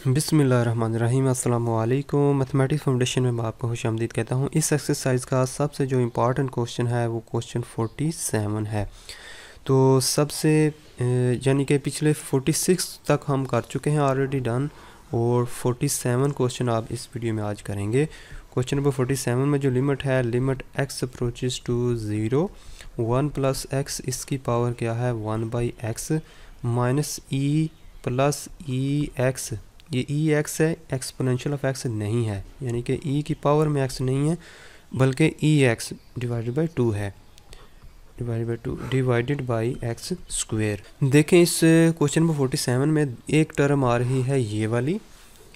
बिस्मिल्लाहिर्रहमानिर्रहीम। अस्सलाम वालेकुम। मैथमेटिक्स फाउंडेशन में मैं आपको खुशामदीद कहता हूँ। इस एक्सरसाइज का सबसे जो इम्पोर्टेंट क्वेश्चन है वो क्वेश्चन 47 है। तो सबसे यानी कि पिछले 46 तक हम कर चुके हैं ऑलरेडी डन, और 47 क्वेश्चन आप इस वीडियो में आज करेंगे। क्वेश्चन नंबर 47 में जो लिमिट है, limit x approaches to 0 1 plus x, इसकी पावर क्या है 1/x minus e plus e x. ये ई एक्स है, एक्सपोनेंशियल ऑफ एक्स नहीं है, यानी कि ई की पावर में एक्स नहीं है बल्कि ई एक्स डिवाइडेड बाई 2 है, डिवाइडेड बाई एक्स स्क्वेयर। देखें इस क्वेश्चन नंबर 47 में एक टर्म आ रही है ये वाली,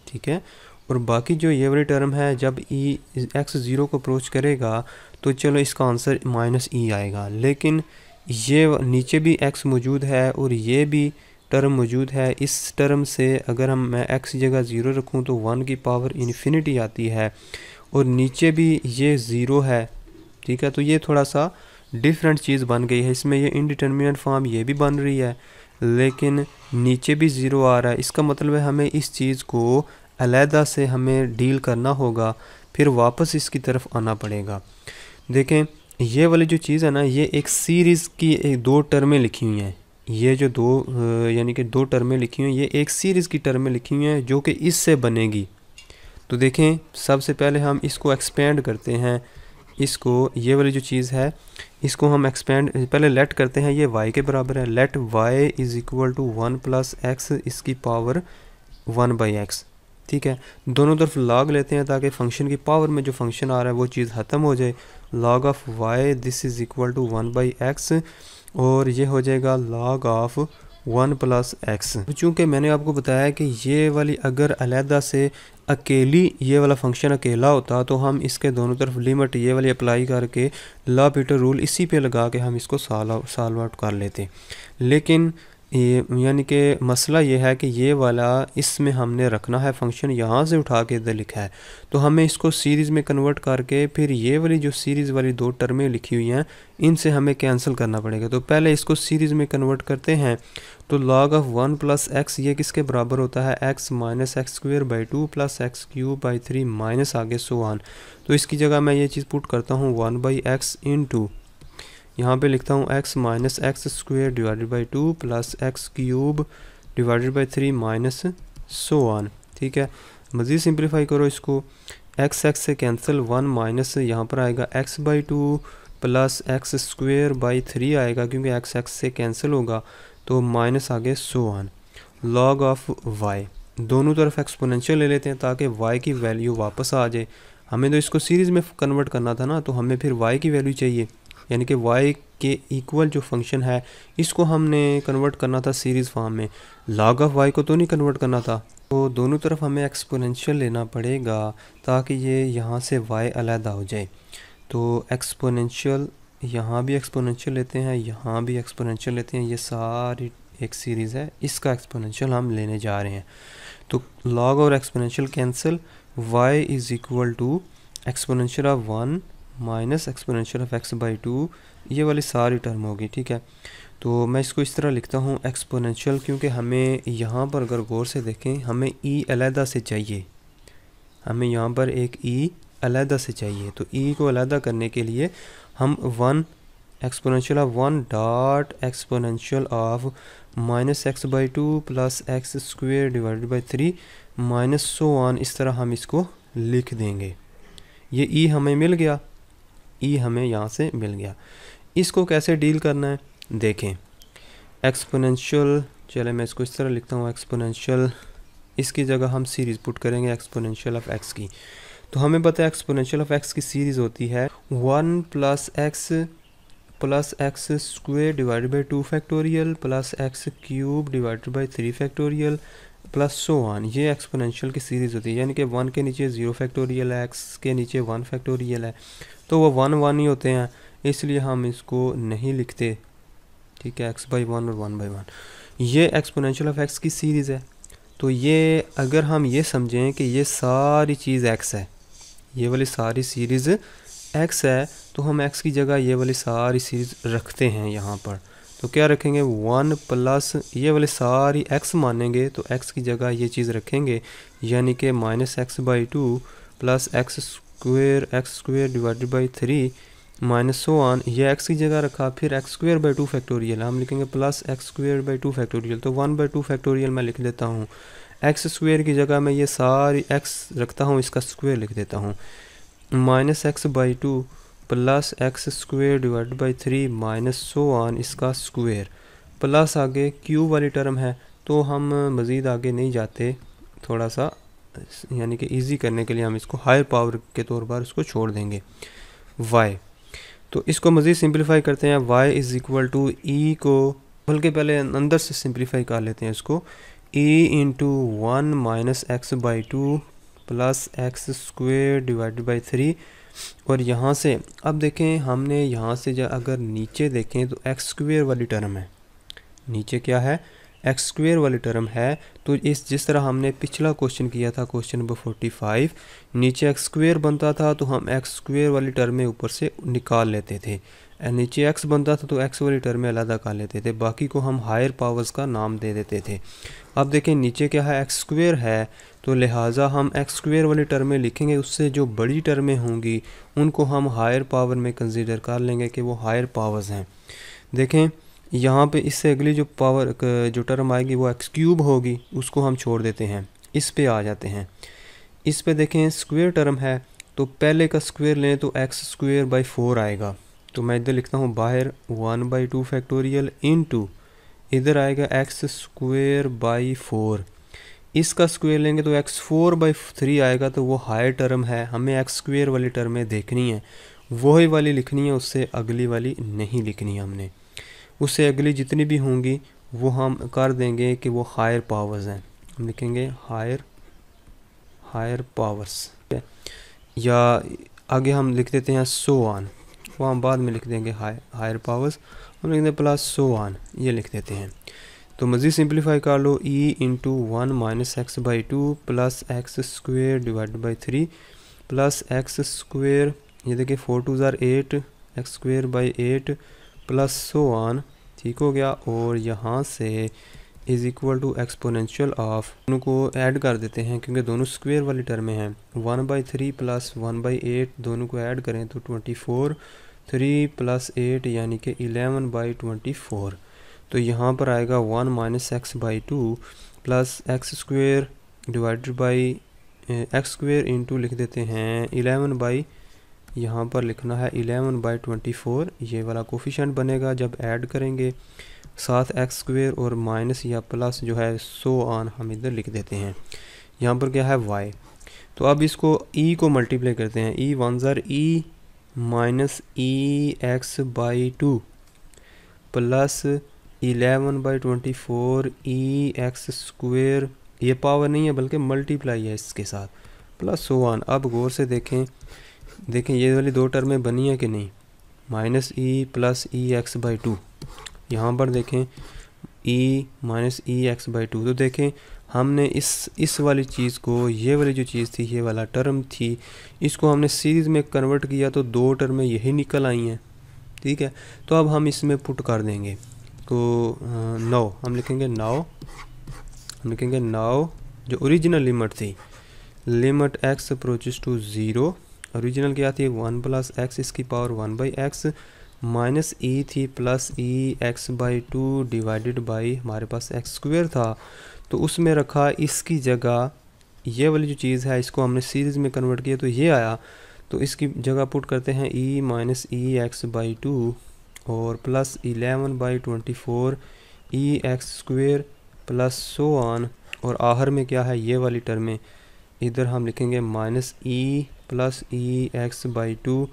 ठीक है, और बाकी जो ये वाली टर्म है जब ई एक्स 0 को अप्रोच करेगा तो चलो इसका आंसर माइनस ई आएगा। लेकिन ये नीचे भी एक्स मौजूद है और ये भी टर्म मौजूद है। इस टर्म से अगर मैं x की जगह 0 रखूं तो 1 की पावर इन्फिनिटी आती है, और नीचे भी ये 0 है, ठीक है। तो ये थोड़ा सा डिफरेंट चीज़ बन गई है। इसमें ये इनडिटर्मिनेट फॉर्म ये भी बन रही है, लेकिन नीचे भी 0 आ रहा है। इसका मतलब है हमें इस चीज़ को अलहदा से हमें डील करना होगा, फिर वापस इसकी तरफ आना पड़ेगा। देखें ये वाली जो चीज़ है ना, ये एक सीरीज़ की दो टर्में लिखी हुई हैं। ये जो दो यानी कि दो टर्में लिखी हुई हैं, ये एक सीरीज़ की टर्में लिखी हुई हैं जो कि इससे बनेगी। तो देखें सबसे पहले हम इसको एक्सपेंड करते हैं। इसको ये वाली जो चीज़ है इसको हम एक्सपेंड पहले लेट करते हैं, ये y के बराबर है। Let y is equal to 1 plus x, इसकी पावर 1/x, ठीक है। दोनों तरफ लॉग लेते हैं ताकि फंक्शन की पावर में जो फंक्शन आ रहा है वो चीज़ ख़त्म हो जाए। Log of y this is equal to 1/x, और ये हो जाएगा log ऑफ 1 प्लस एक्स। चूँकि मैंने आपको बताया कि ये वाली अगर अलहदा से अकेली ये वाला फंक्शन अकेला होता तो हम इसके दोनों तरफ लिमिट ये वाली अप्लाई करके ला पीटर रूल इसी पे लगा के हम इसको सॉल्व आउट कर लेते। लेकिन यानी कि मसला ये है कि ये वाला इसमें हमने रखना है फंक्शन, यहाँ से उठा के इधर लिखा है, तो हमें इसको सीरीज़ में कन्वर्ट करके फिर ये वाली जो सीरीज़ वाली दो टर्में लिखी हुई हैं इनसे हमें कैंसिल करना पड़ेगा। तो पहले इसको सीरीज़ में कन्वर्ट करते हैं। तो log ऑफ 1 प्लस एक्स ये किसके बराबर होता है, x minus x square by 2 plus x cube by 3 minus आगे सो ऑन। तो इसकी जगह मैं ये चीज़ पुट करता हूँ 1/x इंटू, यहाँ पे लिखता हूँ x minus x square divided by 2 plus x cube divided by 3 minus so on, ठीक है। मज़ीद सिंप्लीफाई करो इसको, x से कैंसिल, 1 माइनस यहाँ पर आएगा x/2 plus x square by 3 आएगा क्योंकि x से कैंसिल होगा, तो माइनस आगे so on. Log of y, दोनों तरफ एक्सपोनेंशियल ले लेते हैं ताकि y की वैल्यू वापस आ जाए। हमें तो इसको सीरीज़ में कन्वर्ट करना था ना, तो हमें फिर y की वैल्यू चाहिए, यानी कि y के इक्वल जो फंक्शन है इसको हमने कन्वर्ट करना था सीरीज़ फॉर्म में। log ऑफ y को तो नहीं कन्वर्ट करना था, तो दोनों तरफ हमें एक्सपोनेंशियल लेना पड़ेगा ताकि ये यहाँ से y अलहदा हो जाए। तो एक्सपोनेंशियल, यहाँ भी एक्सपोनेंशियल लेते हैं, यहाँ भी एक्सपोनेंशियल लेते हैं, ये सारी एक सीरीज़ है, इसका एक्सपोनेंशियल हम लेने जा रहे हैं। तो log और exponential cancel, y is equal to exponential of 1 minus exponential of x/2, ये वाली सारी टर्म होगी, ठीक है। तो मैं इसको इस तरह लिखता हूँ एक्सपोनेंशियल, क्योंकि हमें यहाँ पर अगर गौर से देखें हमें e अलहदा से चाहिए, हमें यहाँ पर एक e अलहदा से चाहिए। तो e को अलहदा करने के लिए हम 1 exponential of 1 dot exponential of minus x/2 plus x square divided by 3 minus so on, इस तरह हम इसको लिख देंगे। ये e हमें मिल गया, ई हमें यहाँ से मिल गया। इसको कैसे डील करना है देखें, एक्सपोनेंशियल, चले मैं इसको इस तरह लिखता हूँ एक्सपोनेंशियल, इसकी जगह हम सीरीज़ पुट करेंगे एक्सपोनेंशियल ऑफ एक्स की। तो हमें पता है एक्सपोनेंशियल ऑफ एक्स की सीरीज़ होती है 1 plus x square divided by 2 factorial plus x cube divided by 3 factorial plus so on. ये एक्सपोनेंशियल की सीरीज़ होती है, यानी कि 1 के नीचे 0 फैक्टोरियल है, एक्स के नीचे 1 फैक्टोरियल है, तो वो 1 ही होते हैं, इसलिए हम इसको नहीं लिखते, ठीक है। x/1 और 1/1 ये एक्सपोनेंशियल ऑफ एक्स की सीरीज़ है। तो ये अगर हम ये समझें कि ये सारी चीज़ x है, ये वाली सारी सीरीज़ x है, तो हम x की जगह ये वाली सारी सीरीज़ रखते हैं यहाँ पर। तो तो क्या रखेंगे 1 प्लस ये वाले सारी x मानेंगे तो x की जगह ये चीज़ रखेंगे, यानी कि -x/2 plus x square divided by 3 minus so on, ये x की जगह रखा, फिर x² 2 हम लिखेंगे प्लस x² 2 तो 1/2 फैक्टोरियल मैं लिख देता हूँ। x² की जगह मैं ये सारी x रखता हूँ, इसका स्क्वेयर लिख देता हूँ, -x/2 plus x² divided by 3 minus so on, इसका स्क्वेयर, प्लस आगे क्यूब वाली टर्म है तो हम मज़ीद आगे नहीं जाते, थोड़ा सा यानी कि इजी करने के लिए हम इसको हायर पावर के तौर पर इसको छोड़ देंगे y। तो इसको मज़ीद सिंप्लीफाई करते हैं, y इज़ इक्वल टू ई को, बल्कि पहले अंदर से सिंप्लीफाई कर लेते हैं इसको, e into 1 minus x/2 plus x² divided by 3, और यहाँ से अब देखें हमने यहाँ से जब अगर नीचे देखें तो x² वाली टर्म है, नीचे क्या है x² वाली टर्म है, तो इस जिस तरह हमने पिछला क्वेश्चन किया था क्वेश्चन नंबर 45, नीचे x² बनता था तो हम x² वाली टर्म में ऊपर से निकाल लेते थे, नीचे x बनता था तो x वाली टर्म में अलग कर लेते थे, बाकी को हम हायर पावर्स का नाम दे देते थे। अब देखें नीचे क्या है x² है, तो लिहाजा हम x² वाली टर्में लिखेंगे, उससे जो बड़ी टर्में होंगी उनको हम हायर पावर में कंसीडर कर लेंगे कि वो हायर पावर्स हैं। देखें यहाँ पे इससे अगली जो पावर जो टर्म आएगी वो x³ होगी, उसको हम छोड़ देते हैं, इस पे आ जाते हैं। इस पे देखें स्क्वेयर टर्म है तो पहले का स्क्वेयर लें तो x² 4 आएगा, तो मैं इधर लिखता हूँ बाहर 1/2 फैक्टोरियल इनटू इधर आएगा x² 4, इसका स्क्वेयर लेंगे तो x4/3 आएगा, तो वो हायर टर्म है, हमें x² वाली टर्में देखनी है, वही वाली लिखनी है, उससे अगली वाली नहीं लिखनी है हमने, उससे अगली जितनी भी होंगी वो हम कर देंगे कि वो हायर पावर्स हैं, हम लिखेंगे हायर पावर्स, या आगे हम लिख देते हैं सो ऑन, वो हम बाद में लिख देंगे हायर पावर्स, हम लिख देंगे प्लस सो ऑन, ये लिख देते हैं। तो मज़ीद सिंप्लीफाई कर लो, e into 1 minus x/2 plus x² divided by 3 plus x², ये देखिए 4 2 ज़ार 8, x² 8 प्लस सो ऑन, ठीक हो गया, और यहाँ से is equal to exponential of, दोनों को ऐड कर देते हैं क्योंकि दोनों स्क्वेयर वाली टर्में हैं, 1/3 प्लस 1/8 दोनों को ऐड करें तो 24, 3 प्लस 8 यानी कि 11/24, तो यहाँ पर आएगा 1 minus x/2 plus x² divided by x² into लिख देते हैं 11 यहाँ पर लिखना है 11/24, ये वाला कोफिशेंट बनेगा जब ऐड करेंगे, साथ x² और माइनस या प्लस जो है सो ऑन हम इधर लिख देते हैं, यहाँ पर क्या है y। तो अब इसको e को मल्टीप्लाई करते हैं, e 1 ज़ार e minus ex/2 plus 11/24 ex², ये पावर नहीं है बल्कि मल्टीप्लाई है इसके साथ, प्लस सो ऑन। अब गौर से देखें ये वाली दो टर्में बनी है कि नहीं, माइनस e प्लस ex/2, यहाँ पर देखें e माइनस ex/2, तो देखें हमने इस वाली चीज़ को, ये वाली जो चीज़ थी, ये वाला टर्म थी, इसको हमने सीरीज़ में कन्वर्ट किया तो दो टर्में यही निकल आई हैं, ठीक है। तो अब हम इसमें पुट कर देंगे, तो नाउ हम लिखेंगे नाउ जो ओरिजिनल लिमिट थी, limit x approaches to 0, original क्या थी 1 प्लस x इसकी पावर 1/x माइनस e थी प्लस ex/2 डिवाइडेड बाई हमारे पास x² था, तो उसमें रखा, इसकी जगह ये वाली जो चीज़ है इसको हमने सीरीज़ में कन्वर्ट किया तो ये आया, तो इसकी जगह पुट करते हैं e माइनस ex/2 और plus 11/24 ex² plus so on, और आखिर में क्या है ये वाली टर्में, इधर हम लिखेंगे minus e plus ex/2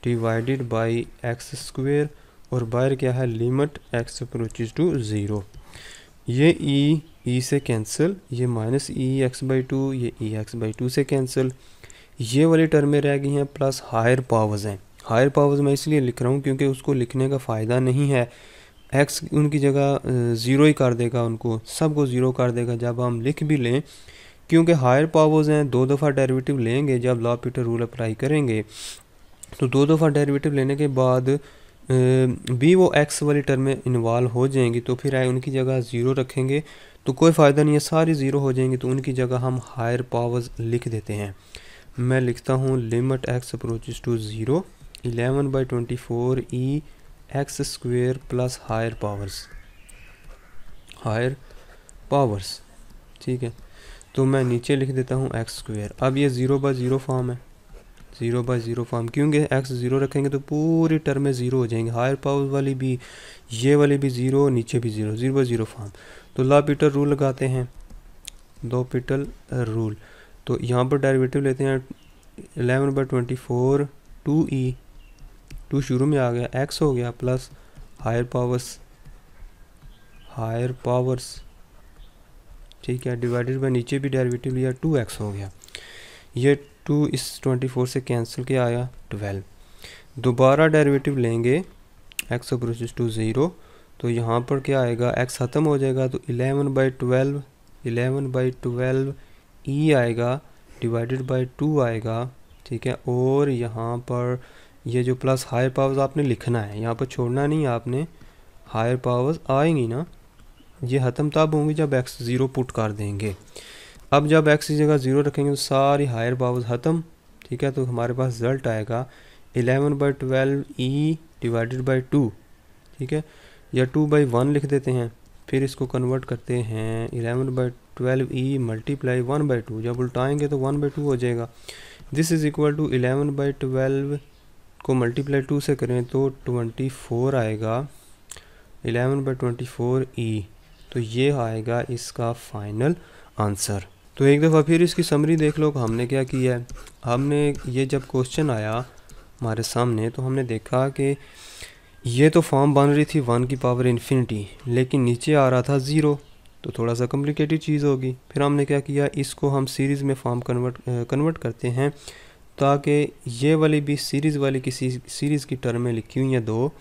divided by x², और बाहर क्या है लिमिट x अप्रोचेस टू 0, ये e से कैंसिल, ये माइनस ex/2, ये ex/2 से कैंसिल, ये वाली टर्में रह गई हैं, प्लस हायर पावर्स हैं। हायर पावर्स मैं इसलिए लिख रहा हूँ क्योंकि उसको लिखने का फ़ायदा नहीं है, x उनकी जगह 0 ही कर देगा, उनको सबको 0 कर देगा जब हम लिख भी लें, क्योंकि हायर पावर्स हैं, 2 दफ़ा डेरिवेटिव लेंगे जब लॉ पीटर रूल अप्लाई करेंगे, तो 2 दफ़ा डेरिवेटिव लेने के बाद भी वो एक्स वाली टर्म में इन्वॉल्व हो जाएंगी तो फिर उनकी जगह ज़ीरो रखेंगे तो कोई फ़ायदा नहीं है, सारी ज़ीरो हो जाएंगी तो उनकी जगह हम हायर पावर्स लिख देते हैं। मैं लिखता हूँ limit x approaches to zero 11/24 e x square plus higher powers, ठीक है। तो मैं नीचे लिख देता हूँ एक्स स्क्वेयर। अब ये 0/0 फॉर्म है, 0/0 फॉर्म, क्योंकि एक्स ज़ीरो रखेंगे तो पूरी टर्म में ज़ीरो हो जाएंगे, हायर पावर वाली भी, ये वाली भी ज़ीरो, नीचे भी ज़ीरो, 0/0 फॉर्म। तो लॉपिटल रूल लगाते हैं, लॉपिटल रूल। तो यहाँ पर डेरिवेटिव लेते हैं 11/24 2e, 2 शुरू में आ गया, x हो गया प्लस हायर पावर्स, ठीक है, डिवाइडेड बाय नीचे भी डेरिवेटिव लिया 2x हो गया। ये 2 इस 24 से कैंसिल किया आया 12। दोबारा डेरिवेटिव लेंगे x अप्रोचेस टू ज़ीरो तो यहाँ पर क्या आएगा, x ख़त्म हो जाएगा तो 11/12 e आएगा डिवाइडेड बाय 2 आएगा, ठीक है। और यहाँ पर ये जो प्लस हायर पावर्स आपने लिखना है, यहाँ पर छोड़ना नहीं आपने, हायर पावर्स आएंगी ना, ये ख़त्म तब होंगी जब x ज़ीरो पुट कर देंगे। अब जब x की जगह ज़ीरो रखेंगे तो सारी हायर पावर्स ख़त्म, ठीक है। तो हमारे पास रिजल्ट आएगा 11/12 e डिवाइडेड बाय 2, ठीक है, या 2/1 लिख देते हैं। फिर इसको कन्वर्ट करते हैं 11/12 e मल्टीप्लाई 1/2, जब उल्टाएंगे तो 1/2 हो जाएगा। दिस इज़ इक्वल टू 11/12 को मल्टीप्लाई 2 से करें तो 24 आएगा, 11/24 e, तो ये आएगा इसका फाइनल आंसर। तो एक दफ़ा फिर इसकी समरी देख लो कि हमने क्या किया है। हमने ये जब क्वेश्चन आया हमारे सामने तो हमने देखा कि ये तो फॉर्म बन रही थी 1 की पावर इन्फिनिटी, लेकिन नीचे आ रहा था 0, तो थोड़ा सा कॉम्प्लिकेटेड चीज़ होगी। फिर हमने क्या किया, इसको हम सीरीज़ में फॉर्म कन्वर्ट करते हैं ताकि ये वाली भी सीरीज़ वाली किसी सीरीज़ की टर्म में लिखी हुई हैं 2,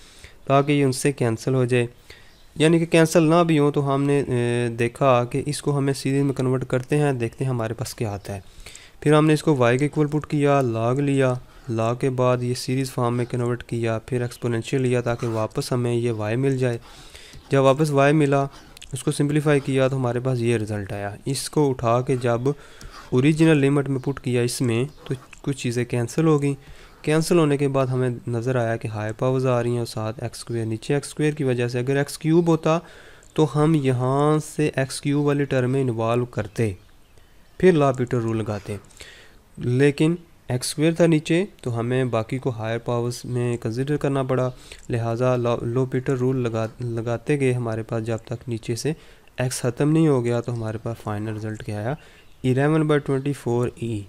ताकि ये उनसे कैंसिल हो जाए, यानी कि कैंसिल ना भी हो। तो हमने देखा कि इसको हमें सीरीज़ में कन्वर्ट करते हैं, देखते हैं हमारे पास क्या आता है। फिर हमने इसको y के इक्वल पुट किया, लॉग लिया, लॉग के बाद ये सीरीज़ फॉर्म में कन्वर्ट किया, फिर एक्सपोनेंशियल लिया ताकि वापस हमें ये y मिल जाए। जब वापस y मिला उसको सिंप्लीफाई किया तो हमारे पास ये रिज़ल्ट आया। इसको उठा के जब ओरिजिनल लिमिट में पुट किया इसमें तो कुछ चीज़ें कैंसिल हो गई। कैंसिल होने के बाद हमें नज़र आया कि हाई पावर्स आ रही हैं और साथ एक्स स्क्वेयर, नीचे एक्स स्क्वेयर की वजह से अगर एक्स क्यूब होता तो हम यहाँ से एक्स क्यूब वाली टर्म में इन्वॉल्व करते, फिर लॉपिटल रूल लगाते, लेकिन एक्स स्क्वेयर था नीचे तो हमें बाकी को हायर पावर्स में कंसिडर करना पड़ा, लिहाजा लॉपिटल रूल लगाते गए हमारे पास जब तक नीचे से एक्स ख़त्म नहीं हो गया। तो हमारे पास फाइनल रिज़ल्ट क्या आया, 11/24 ई,